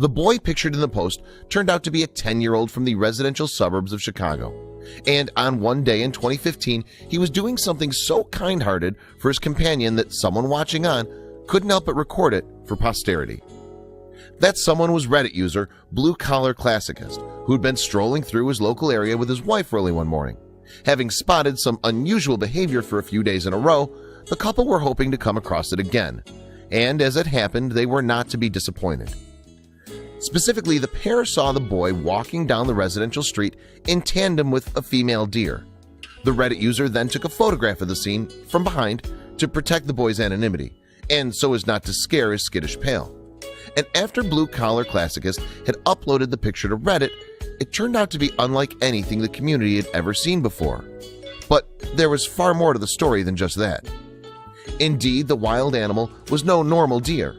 The boy pictured in the post turned out to be a 10-year-old from the residential suburbs of Chicago. And on one day in 2015, he was doing something so kind-hearted for his companion that someone watching on couldn't help but record it for posterity. That someone was Reddit user Blue Collar Classicist, who had been strolling through his local area with his wife early one morning. Having spotted some unusual behavior for a few days in a row, the couple were hoping to come across it again. And as it happened, they were not to be disappointed. Specifically, the pair saw the boy walking down the residential street in tandem with a female deer. The Reddit user then took a photograph of the scene from behind to protect the boy's anonymity, and so as not to scare his skittish pal. And after Blue Collar Classicist had uploaded the picture to Reddit, it turned out to be unlike anything the community had ever seen before. But there was far more to the story than just that. Indeed, the wild animal was no normal deer.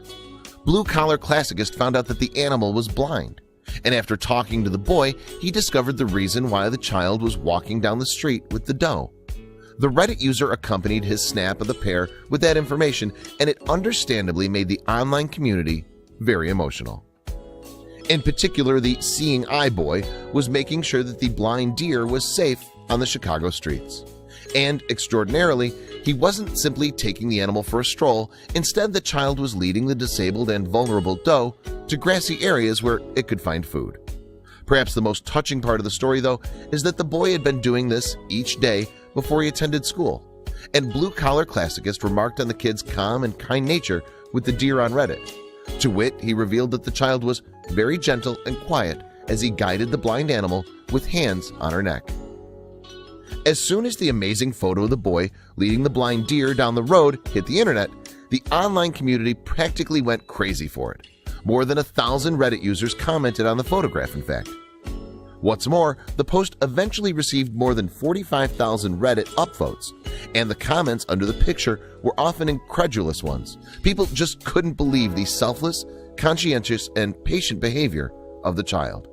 Blue Collar Classicist found out that the animal was blind, and after talking to the boy, he discovered the reason why the child was walking down the street with the doe. The Reddit user accompanied his snap of the pair with that information, and it understandably made the online community very emotional. In particular, the Seeing Eye Boy was making sure that the blind deer was safe on the Chicago streets. And extraordinarily, he wasn't simply taking the animal for a stroll. Instead, the child was leading the disabled and vulnerable doe to grassy areas where it could find food. Perhaps the most touching part of the story, though, is that the boy had been doing this each day before he attended school. And Blue Collar Classicist remarked on the kid's calm and kind nature with the deer on Reddit. To wit, he revealed that the child was very gentle and quiet as he guided the blind animal with hands on her neck. As soon as the amazing photo of the boy leading the blind deer down the road hit the internet, the online community practically went crazy for it. More than 1,000 Reddit users commented on the photograph, in fact. What's more, the post eventually received more than 45,000 Reddit upvotes, and the comments under the picture were often incredulous ones. People just couldn't believe the selfless, conscientious, and patient behavior of the child.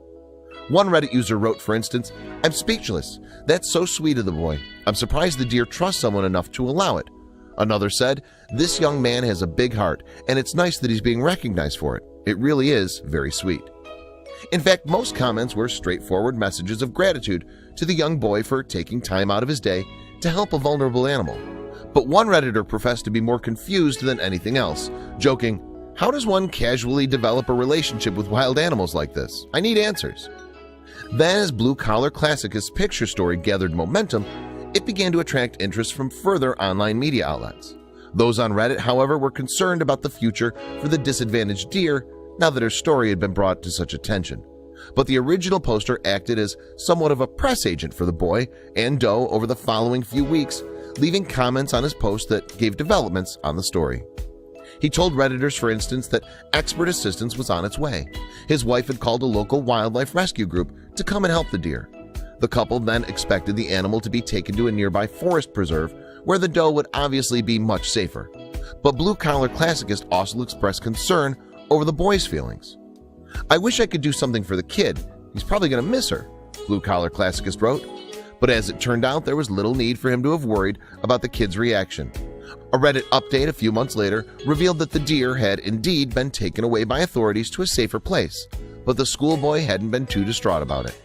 One Reddit user wrote, for instance, "I'm speechless. That's so sweet of the boy. I'm surprised the deer trusts someone enough to allow it." Another said, "This young man has a big heart, and it's nice that he's being recognized for it. It really is very sweet." In fact, most comments were straightforward messages of gratitude to the young boy for taking time out of his day to help a vulnerable animal. But one Redditor professed to be more confused than anything else, joking, "How does one casually develop a relationship with wild animals like this? I need answers." Then, as Blue Collar Classicist's picture story gathered momentum, it began to attract interest from further online media outlets. Those on Reddit, however, were concerned about the future for the disadvantaged deer now that her story had been brought to such attention. But the original poster acted as somewhat of a press agent for the boy and doe over the following few weeks, leaving comments on his post that gave developments on the story. He told Redditors, for instance, that expert assistance was on its way. His wife had called a local wildlife rescue group to come and help the deer. The couple then expected the animal to be taken to a nearby forest preserve where the doe would obviously be much safer. But Blue Collar Classicist also expressed concern over the boy's feelings. "I wish I could do something for the kid. He's probably going to miss her," Blue Collar Classicist wrote. But as it turned out, there was little need for him to have worried about the kid's reaction. A Reddit update a few months later revealed that the deer had indeed been taken away by authorities to a safer place, but the schoolboy hadn't been too distraught about it.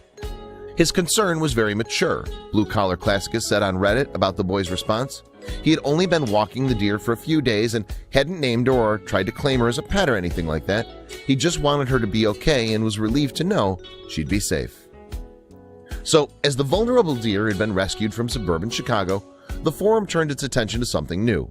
His concern was very mature, Blue Collar Classicist said on Reddit about the boy's response. He had only been walking the deer for a few days and hadn't named her or tried to claim her as a pet or anything like that. He just wanted her to be okay and was relieved to know she'd be safe. So, as the vulnerable deer had been rescued from suburban Chicago, the forum turned its attention to something new.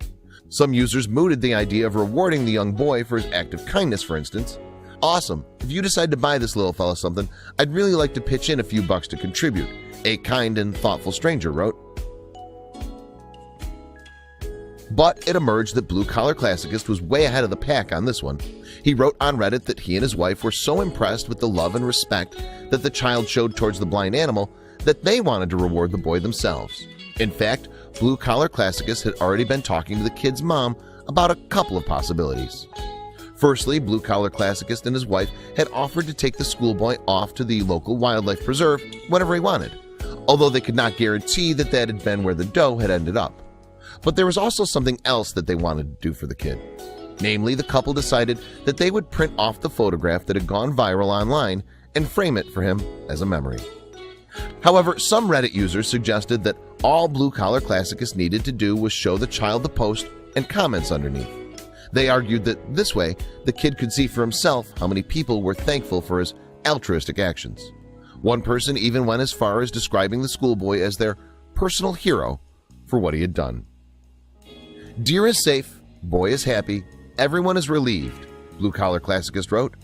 Some users mooted the idea of rewarding the young boy for his act of kindness, for instance. "Awesome, if you decide to buy this little fella something, I'd really like to pitch in a few bucks to contribute," a kind and thoughtful stranger wrote. But it emerged that Blue Collar Classicist was way ahead of the pack on this one. He wrote on Reddit that he and his wife were so impressed with the love and respect that the child showed towards the blind animal that they wanted to reward the boy themselves. In fact, Blue Collar Classicist had already been talking to the kid's mom about a couple of possibilities. Firstly, Blue Collar Classicist and his wife had offered to take the schoolboy off to the local wildlife preserve whenever he wanted, although they could not guarantee that that had been where the doe had ended up. But there was also something else that they wanted to do for the kid. Namely, the couple decided that they would print off the photograph that had gone viral online and frame it for him as a memory. However, some Reddit users suggested that all Blue Collar Classicus needed to do was show the child the post and comments underneath. They argued that this way, the kid could see for himself how many people were thankful for his altruistic actions. One person even went as far as describing the schoolboy as their personal hero for what he had done. Deer is safe, boy is happy, everyone is relieved, Blue Collar Classicus wrote.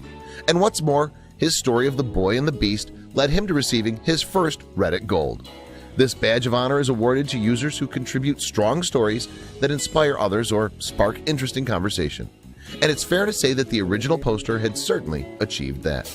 And what's more, his story of the boy and the beast led him to receiving his first Reddit Gold. This badge of honor is awarded to users who contribute strong stories that inspire others or spark interesting conversation. And it's fair to say that the original poster had certainly achieved that.